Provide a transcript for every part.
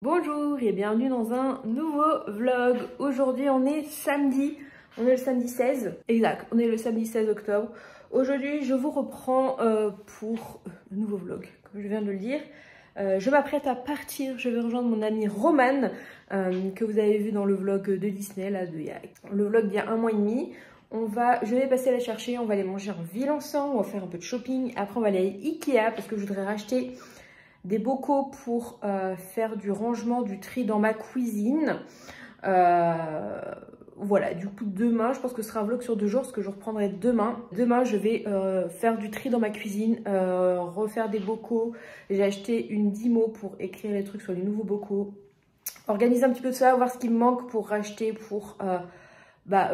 Bonjour et bienvenue dans un nouveau vlog. Aujourd'hui on est samedi, on est le samedi 16, exact, on est le samedi 16 octobre. Aujourd'hui je vous reprends pour un nouveau vlog, comme je viens de le dire. Je m'apprête à partir, je vais rejoindre mon amie Romane, que vous avez vu dans le vlog de Disney, là, le vlog d'il y a un mois et demi. Je vais passer la chercher, on va aller manger en ville ensemble, on va faire un peu de shopping. Après on va aller à Ikea parce que je voudrais racheter des bocaux pour faire du rangement, du tri dans ma cuisine. Voilà, du coup demain, je pense que ce sera un vlog sur 2 jours parce que je reprendrai demain. Demain, je vais faire du tri dans ma cuisine, refaire des bocaux. J'ai acheté une Dymo pour écrire les trucs sur les nouveaux bocaux. Organiser un petit peu de ça, voir ce qui me manque pour racheter, pour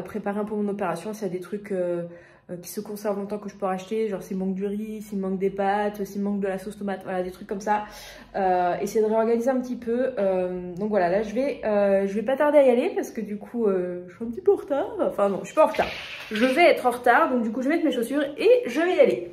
préparer un peu mon opération. S'il y a des trucs qui se conservent longtemps que je peux racheter, genre s'il manque du riz, s'il manque des pâtes, s'il manque de la sauce tomate, voilà, des trucs comme ça. Essayer de réorganiser un petit peu. Donc voilà, là je vais pas tarder à y aller parce que du coup je suis un petit peu en retard. Enfin non, je suis pas en retard. Je vais être en retard, donc du coup je vais mettre mes chaussures et je vais y aller.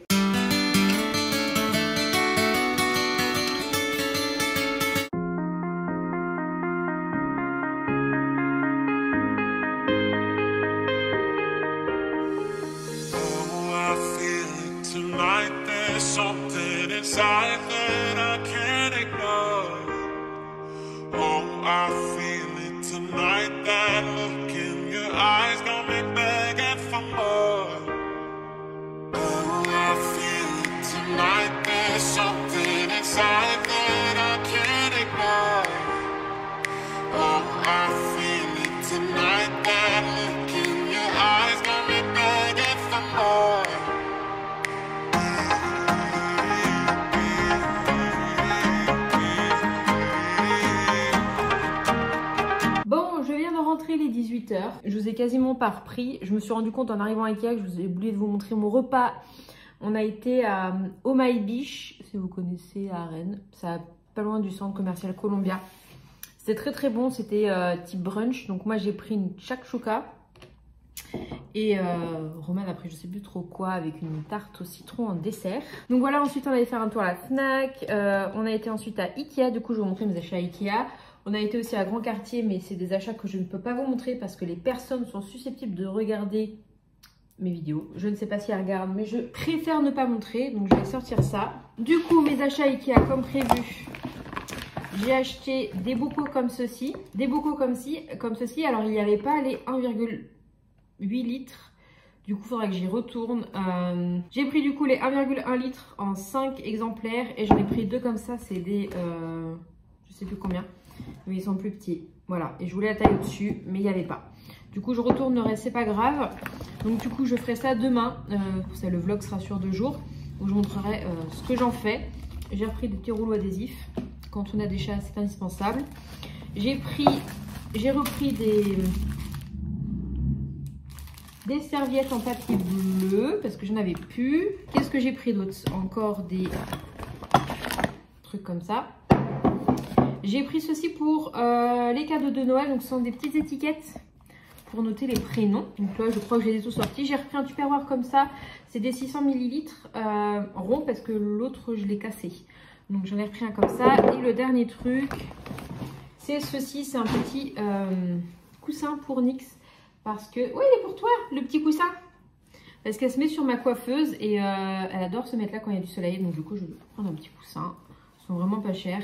Something inside that I can't ignore. Oh, I feel it tonight. That look in your eyes got me begging for more. Oh, I feel it tonight. There's something inside that I can't ignore. Oh, I feel it tonight. That look in your eyes got me begging for more. Les 18 h, je vous ai quasiment pas repris. Je me suis rendu compte en arrivant à Ikea que je vous ai oublié de vous montrer mon repas. On a été à Oh My Beach, si vous connaissez, à Rennes, ça pas loin du centre commercial Columbia. C'était très très bon, c'était type brunch. Donc moi j'ai pris une shakshuka et Romane a pris je sais plus trop quoi avec une tarte au citron en dessert. Donc voilà, ensuite on allait faire un tour à la Fnac. On a été ensuite à Ikea, du coup je vais vous montrer mes achats à Ikea. On a été aussi à Grand Quartier, mais c'est des achats que je ne peux pas vous montrer parce que les personnes sont susceptibles de regarder mes vidéos. Je ne sais pas si elles regardent, mais je préfère ne pas montrer, donc je vais sortir ça. Du coup, mes achats Ikea comme prévu. J'ai acheté des bocaux comme ceci, des bocaux comme ceci. Alors, il n'y avait pas les 1,8 litres. Du coup, il faudra que j'y retourne. J'ai pris du coup les 1,1 litres en 5 exemplaires et j'en ai pris 2 comme ça. C'est des... je sais plus combien. Mais ils sont plus petits, voilà, et je voulais la taille au-dessus mais il n'y avait pas, du coup je retournerai, c'est pas grave. Donc du coup je ferai ça demain, le vlog sera sur 2 jours où je montrerai ce que j'en fais. J'ai repris des petits rouleaux adhésifs, quand on a des chats c'est indispensable. J'ai repris des serviettes en papier bleu parce que je n'avais plus. Qu'est-ce que j'ai pris d'autre? Encore des trucs comme ça. J'ai pris ceci pour les cadeaux de Noël, donc ce sont des petites étiquettes pour noter les prénoms. Donc là, je crois que je les ai tous sortis. J'ai repris un Tupperware comme ça, c'est des 600 ml rond parce que l'autre, je l'ai cassé. Donc j'en ai repris un comme ça. Et le dernier truc, c'est ceci, c'est un petit coussin pour Nix. Parce que, oui, il est pour toi, le petit coussin. Parce qu'elle se met sur ma coiffeuse et elle adore se mettre là quand il y a du soleil. Donc du coup, je vais prendre un petit coussin. Ils sont vraiment pas chers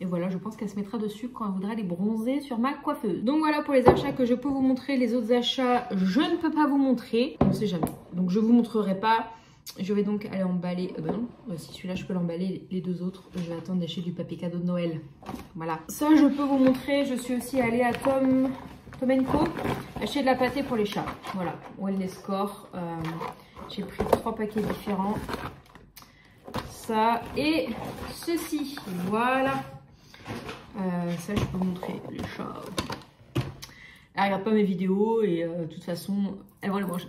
et voilà, je pense qu'elle se mettra dessus quand elle voudra les bronzer sur ma coiffeuse. Donc voilà pour les achats que je peux vous montrer. Les autres achats, je ne peux pas vous montrer. On ne sait jamais. Donc je ne vous montrerai pas. Je vais donc aller emballer. Si celui-là je peux l'emballer, les 2 autres, je vais attendre d'acheter du papier cadeau de Noël. Voilà. Ça je peux vous montrer. Je suis aussi allée à Tom Co. acheter de la pâtée pour les chats. Voilà. Wellness Core. J'ai pris 3 paquets différents. Ça et ceci. Voilà. Ça je peux vous montrer les chats. Elle regarde pas mes vidéos et de toute façon elle va les manger.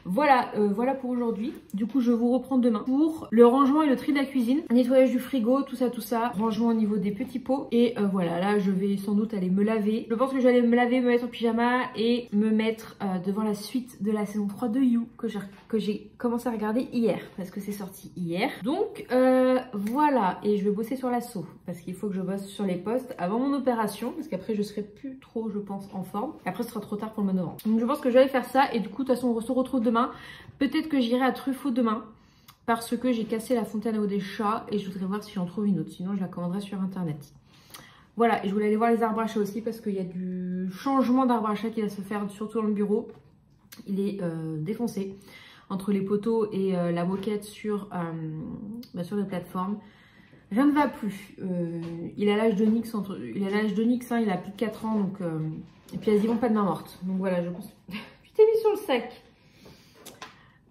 Voilà, voilà pour aujourd'hui. Du coup, je vous reprends demain pour le rangement et le tri de la cuisine, nettoyage du frigo, tout ça, rangement au niveau des petits pots. Et voilà, là, je vais sans doute aller me laver. Je pense que je vais aller me laver, me mettre en pyjama et me mettre devant la suite de la saison 3 de You que j'ai commencé à regarder hier parce que c'est sorti hier. Donc voilà, et je vais bosser sur l'assaut parce qu'il faut que je bosse sur les postes avant mon opération parce qu'après je serai plus trop, je pense, en forme. Et après ce sera trop tard pour le mois de novembre. Donc je pense que je vais aller faire ça et du coup de toute façon on se retrouve demain. Peut-être que j'irai à Truffaut demain parce que j'ai cassé la fontaine à eau des chats et je voudrais voir si j'en trouve une autre, sinon je la commanderai sur internet. Voilà, et je voulais aller voir les arbres à chat aussi parce qu'il y a du changement d'arbre à chat qui va se faire surtout dans le bureau. Il est défoncé entre les poteaux et la moquette sur les plateformes. Rien ne va plus. Il a l'âge de Nix, hein, il a plus de 4 ans, donc et puis elles y vont pas de main morte. Donc voilà, je pense. Je t'ai mis sur le sac.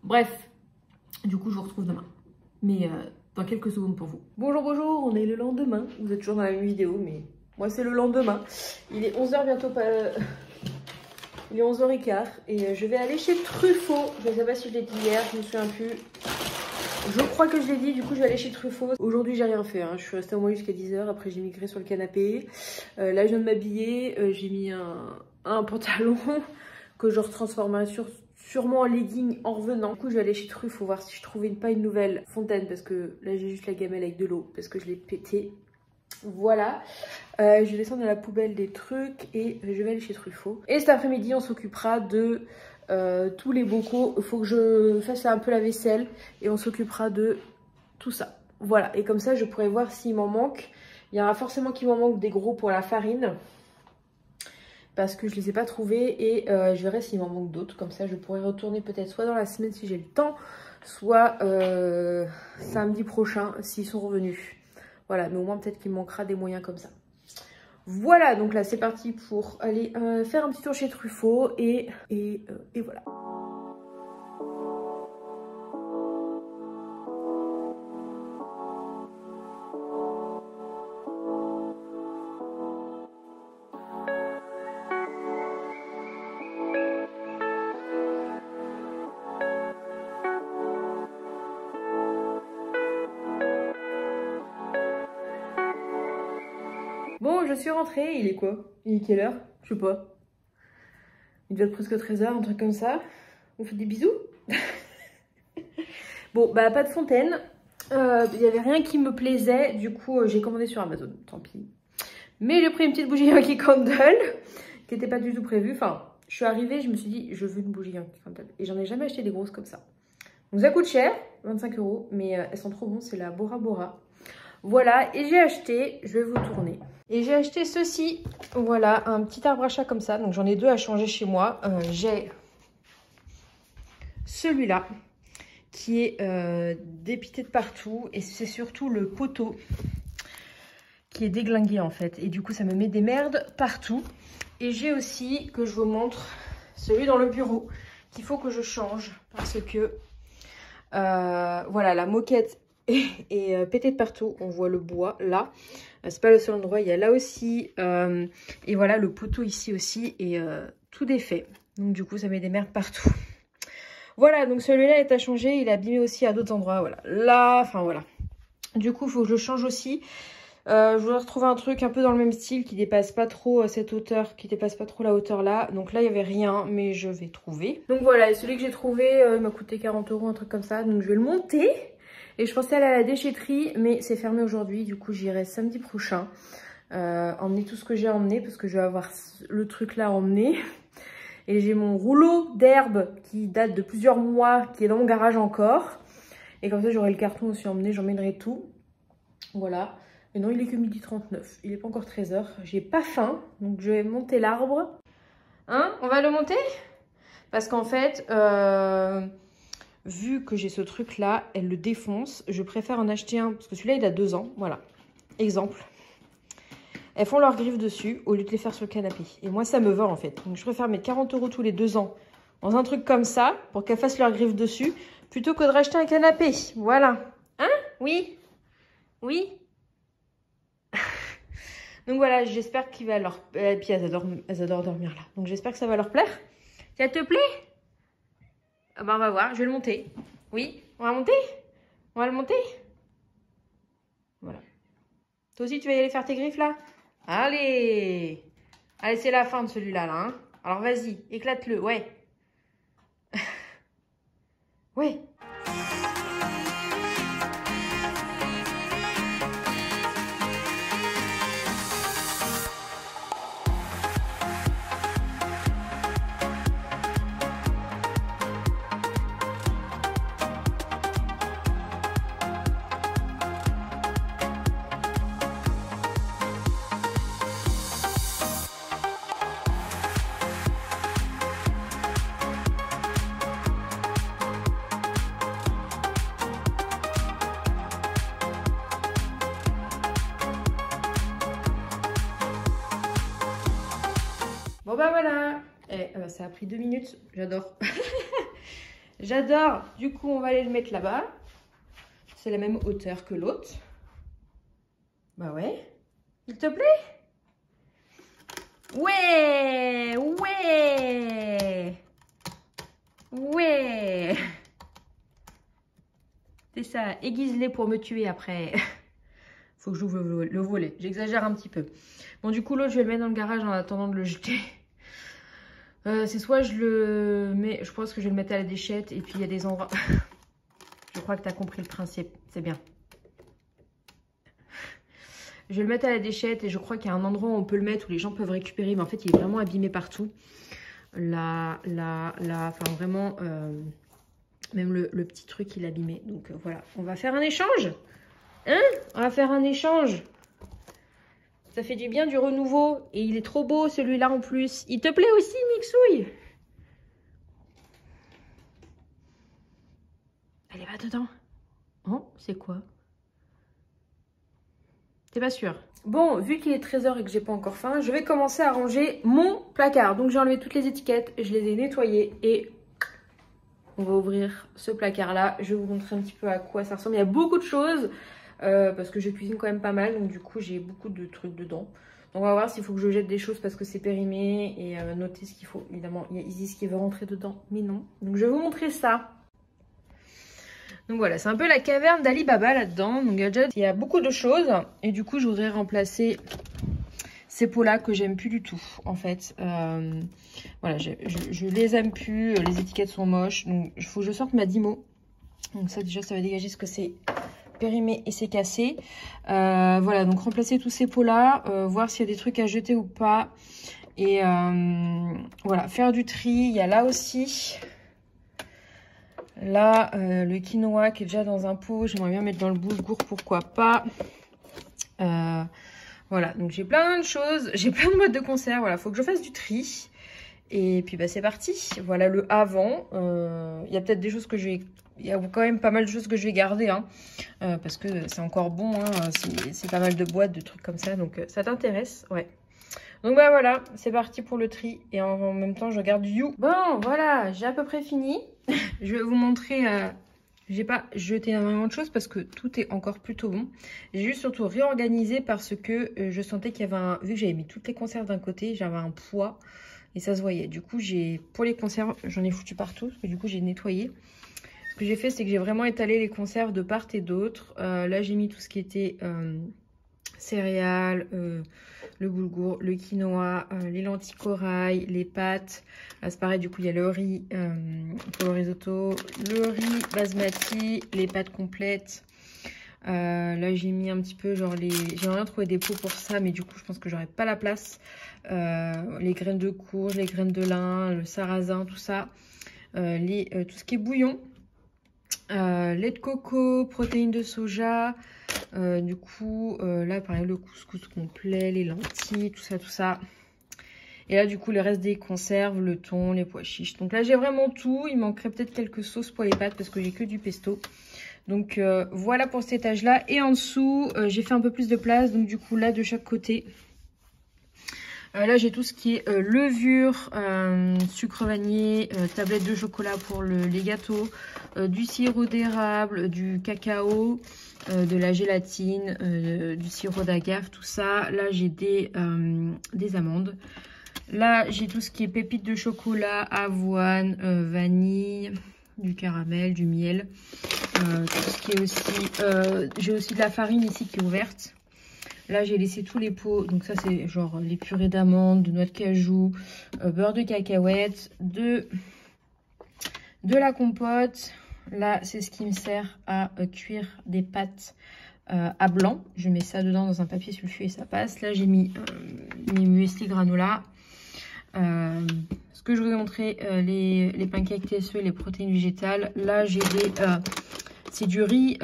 Bref, du coup je vous retrouve demain. Mais dans quelques secondes pour vous. Bonjour, bonjour, on est le lendemain. Vous êtes toujours dans la même vidéo, mais moi c'est le lendemain. Il est 11h bientôt, pas... Il est 11h15 et je vais aller chez Truffaut. Je ne sais pas si je l'ai dit hier, je me souviens plus. Je crois que je l'ai dit, du coup je vais aller chez Truffaut. Aujourd'hui j'ai rien fait, hein. Je suis restée au moins jusqu'à 10h, après j'ai migré sur le canapé. Là je viens de m'habiller, j'ai mis un pantalon que je retransformerai sûrement en legging en revenant. Du coup je vais aller chez Truffaut voir si je trouvais pas une nouvelle fontaine parce que là j'ai juste la gamelle avec de l'eau parce que je l'ai pété. Voilà, je vais descendre à la poubelle des trucs et je vais aller chez Truffaut. Et cet après-midi, on s'occupera de tous les bocaux. Il faut que je fasse un peu la vaisselle et on s'occupera de tout ça. Voilà, et comme ça, je pourrai voir s'il m'en manque. Il y aura forcément qu'il m'en manque des gros pour la farine parce que je les ai pas trouvés et je verrai s'il m'en manque d'autres. Comme ça, je pourrai retourner peut-être soit dans la semaine si j'ai le temps, soit samedi prochain s'ils sont revenus. Voilà, mais au moins peut-être qu'il manquera des moyens comme ça. Voilà, donc là c'est parti pour aller faire un petit tour chez Truffaut et voilà. Bon, je suis rentrée, il est quoi? Il est quelle heure? Je sais pas. Il doit être presque 13h, un truc comme ça. Vous faites des bisous? Bon, bah pas de fontaine. Il n'y avait rien qui me plaisait, du coup j'ai commandé sur Amazon, tant pis. Mais j'ai pris une petite bougie Yankee Candle, qui n'était pas du tout prévue. Enfin, je suis arrivée, je me suis dit, je veux une bougie Yankee Candle. Et j'en ai jamais acheté des grosses comme ça. Donc ça coûte cher, 25 €, mais elles sont trop bonnes, c'est la Bora Bora. Voilà, et j'ai acheté, je vais vous tourner. Et j'ai acheté ceci, voilà, un petit arbre à chat comme ça. Donc j'en ai deux à changer chez moi. J'ai celui-là qui est dépité de partout. Et c'est surtout le poteau qui est déglingué en fait. Et du coup ça me met des merdes partout. Et j'ai aussi, que je vous montre, celui dans le bureau qu'il faut que je change. Parce que, voilà, la moquette et pété de partout. On voit le bois là, c'est pas le seul endroit, il y a là aussi et voilà le poteau ici aussi et tout défait, donc du coup ça met des merdes partout. Voilà, donc celui-là est à changer, il est abîmé aussi à d'autres endroits, voilà, là, enfin voilà, du coup il faut que je change aussi. Je voudrais retrouver un truc un peu dans le même style qui dépasse pas trop cette hauteur, qui dépasse pas trop la hauteur là. Donc là il y avait rien, mais je vais trouver. Donc voilà, et celui que j'ai trouvé il m'a coûté 40 €, un truc comme ça, donc je vais le monter. Et je pensais aller à la déchetterie, mais c'est fermé aujourd'hui. Du coup, j'irai samedi prochain. Emmener tout ce que j'ai emmené, parce que je vais avoir le truc là à emmener. Et j'ai mon rouleau d'herbe qui date de plusieurs mois, qui est dans mon garage encore. Et comme ça, j'aurai le carton aussi emmené, j'emmènerai tout. Voilà. Et non, il est que 12h39. Il n'est pas encore 13h. J'ai pas faim, donc je vais monter l'arbre. Hein? On va le monter? Parce qu'en fait... vu que j'ai ce truc là, elle le défonce. Je préfère en acheter un parce que celui-là il a 2 ans. Voilà, exemple. Elles font leurs griffes dessus au lieu de les faire sur le canapé. Et moi ça me va en fait. Donc je préfère mettre 40 € tous les 2 ans dans un truc comme ça pour qu'elles fassent leurs griffes dessus plutôt que de racheter un canapé. Voilà. Hein? Oui? Oui? Donc voilà, j'espère qu'il va leur... puis elles adorent dormir là. Donc j'espère que ça va leur plaire. Ça te plaît? Ah bah, on va voir, je vais le monter. Oui, on va monter? On va le monter? Voilà. Toi aussi, tu vas y aller faire tes griffes là? Allez! Allez, c'est la fin de celui-là, là. Hein. Alors, vas-y, éclate-le, ouais. Ouais. Bon bah voilà, ça a pris 2 minutes, j'adore. J'adore, du coup on va aller le mettre là-bas. C'est la même hauteur que l'autre. Bah ouais, il te plaît? Ouais, ouais, ouais. C'est ça, aiguise-les pour me tuer après. Faut que j'ouvre le volet, j'exagère un petit peu. Bon du coup l'autre je vais le mettre dans le garage en attendant de le jeter. C'est soit je le mets, je pense que je vais le mettre à la déchette et puis il y a des endroits... Je crois que tu as compris le principe, c'est bien. Je vais le mettre à la déchette et je crois qu'il y a un endroit où on peut le mettre où les gens peuvent récupérer. Mais en fait, il est vraiment abîmé partout. Là, enfin vraiment, même le petit truc, il est abîmé. Donc voilà, on va faire un échange. Hein? On va faire un échange. Ça fait du bien, du renouveau. Et il est trop beau, celui-là, en plus. Il te plaît aussi, Mixouille? Allez, va dedans. Oh, c'est quoi? T'es pas sûr? Bon, vu qu'il est 13h et que j'ai pas encore faim, je vais commencer à ranger mon placard. Donc, j'ai enlevé toutes les étiquettes, je les ai nettoyées et on va ouvrir ce placard-là. Je vais vous montrer un petit peu à quoi ça ressemble. Il y a beaucoup de choses parce que je cuisine quand même pas mal. Donc, du coup, j'ai beaucoup de trucs dedans. On va voir s'il faut que je jette des choses parce que c'est périmé et noter ce qu'il faut. Évidemment, il y a Isis qui veut rentrer dedans, mais non. Donc, je vais vous montrer ça. Donc voilà, c'est un peu la caverne d'Ali Baba là-dedans. Donc il y a beaucoup de choses. Et du coup, je voudrais remplacer ces pots-là que j'aime plus du tout, en fait. Voilà, je les aime plus. Les étiquettes sont moches. Donc il faut que je sorte ma Dymo. Donc ça, déjà, ça va dégager ce que c'est périmé et c'est cassé. Voilà, donc remplacer tous ces pots-là. Voir s'il y a des trucs à jeter ou pas. Et voilà, faire du tri. Il y a là aussi... Là, le quinoa qui est déjà dans un pot, j'aimerais bien mettre dans le boulgour, pourquoi pas. Voilà, donc j'ai plein de choses, j'ai plein de modes de conserve, voilà, faut que je fasse du tri. Et puis bah c'est parti, voilà le avant. Il y a peut-être des choses que je vais... Il y a quand même pas mal de choses que je vais garder, hein, parce que c'est encore bon, hein, c'est pas mal de boîtes, de trucs comme ça, donc ça t'intéresse, ouais. Donc bah voilà, c'est parti pour le tri et en même temps je regarde You. Bon voilà, j'ai à peu près fini. Je vais vous montrer, j'ai pas jeté énormément de choses parce que tout est encore plutôt bon. J'ai juste surtout réorganisé parce que je sentais qu'il y avait un... Vu que j'avais mis toutes les conserves d'un côté, j'avais un poids et ça se voyait. Du coup, pour les conserves, j'en ai foutu partout parce que du coup, j'ai nettoyé. Ce que j'ai fait, c'est que j'ai vraiment étalé les conserves de part et d'autre. Là, j'ai mis tout ce qui était céréales, le boulgour, le quinoa, les lentilles corail, les pâtes. Là, c'est pareil, du coup, il y a le riz pour le risotto, le riz basmati, les pâtes complètes. Là, j'ai mis un petit peu, genre, j'ai rien trouvé des pots pour ça, mais du coup, je pense que j'aurais pas la place. Les graines de courge, les graines de lin, le sarrasin, tout ça. Tout ce qui est bouillon. Lait de coco, protéines de soja, du coup là pareil le couscous complet, les lentilles, tout ça. Et là du coup le reste des conserves, le thon, les pois chiches. Donc là j'ai vraiment tout, il manquerait peut-être quelques sauces pour les pâtes parce que j'ai que du pesto. Donc voilà pour cet étage là. Et en dessous j'ai fait un peu plus de place, donc du coup là de chaque côté. Là j'ai tout ce qui est levure, sucre vanillé, tablette de chocolat pour les gâteaux, du sirop d'érable, du cacao, de la gélatine, du sirop d'agave, tout ça. Là j'ai des amandes. Là j'ai tout ce qui est pépites de chocolat, avoine, vanille, du caramel, du miel. Tout ce qui est aussi... j'ai aussi de la farine ici qui est ouverte. Là, j'ai laissé tous les pots. Donc ça, c'est genre les purées d'amandes, de noix de cajou, beurre de cacahuète, de la compote. Là, c'est ce qui me sert à cuire des pâtes à blanc. Je mets ça dedans dans un papier sulfuré et ça passe. Là, j'ai mis mes muesli granola. Ce que je vous ai montré, les pancakes TSE, les protéines végétales. Là, j'ai c'est du riz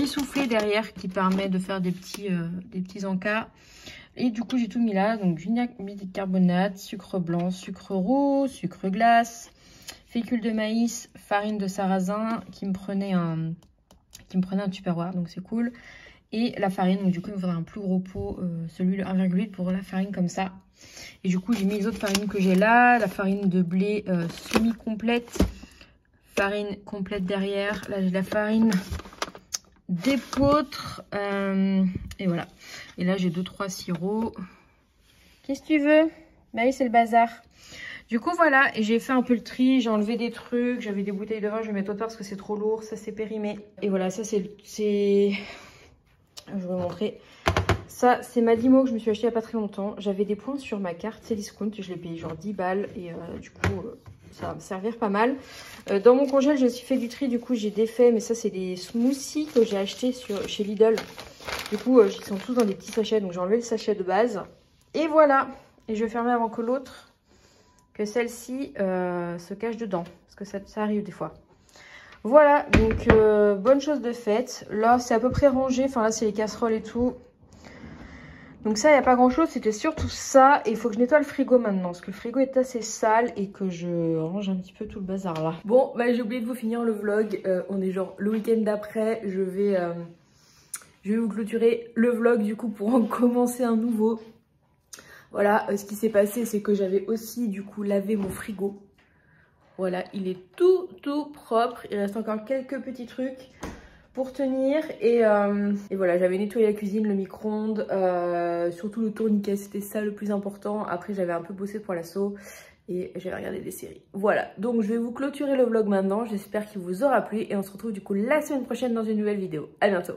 soufflé derrière qui permet de faire des petits encas. Et du coup, j'ai tout mis là. Donc, vinaigre bicarbonate, sucre blanc, sucre roux, sucre glace, fécule de maïs, farine de sarrasin qui me prenait un Tupperware. Donc, c'est cool. Et la farine. Donc, du coup, il me faudra un plus gros pot, celui de 1,8 pour la farine comme ça. Et du coup, j'ai mis les autres farines que j'ai là. La farine de blé semi-complète. Farine complète derrière. Là, j'ai de la farine d'épeautre. Et voilà. Et là, j'ai 2-3 sirops. Qu'est-ce que tu veux? Bah oui, c'est le bazar. Du coup, voilà. Et j'ai fait un peu le tri. J'ai enlevé des trucs. J'avais des bouteilles de vin. Je vais mettre autre part parce que c'est trop lourd. Ça, c'est périmé. Et voilà, ça, c'est... Je vais vous montrer. Ça, c'est ma limo que je me suis acheté il n'y a pas très longtemps. J'avais des points sur ma carte Cdiscount. Je l'ai payé genre 10 balles. Et du coup... ça va me servir pas mal. Dans mon congèle, j'ai aussi fait du tri. Du coup, j'ai défait. Mais ça, c'est des smoothies que j'ai achetés chez Lidl. Du coup, ils sont tous dans des petits sachets. Donc, j'ai enlevé le sachet de base. Et voilà. Et je vais fermer avant que l'autre, que celle-ci se cache dedans. Parce que ça arrive des fois. Voilà. Donc, bonne chose de faite. Là, c'est à peu près rangé. Enfin, là, c'est les casseroles et tout. Donc ça, il n'y a pas grand chose, c'était surtout ça. Et il faut que je nettoie le frigo maintenant, parce que le frigo est assez sale et que je range un petit peu tout le bazar là. Bon, bah j'ai oublié de vous finir le vlog. On est genre le week-end d'après. Je vais vous clôturer le vlog du coup pour en commencer un nouveau. Voilà, ce qui s'est passé, c'est que j'avais aussi du coup lavé mon frigo. Voilà, il est tout propre. Il reste encore quelques petits trucs pour tenir et voilà, j'avais nettoyé la cuisine, le micro-ondes, surtout le tourniquet, c'était ça le plus important. Après j'avais un peu bossé pour l'assaut et j'avais regardé des séries. Voilà, donc je vais vous clôturer le vlog maintenant, j'espère qu'il vous aura plu et on se retrouve du coup la semaine prochaine dans une nouvelle vidéo. À bientôt.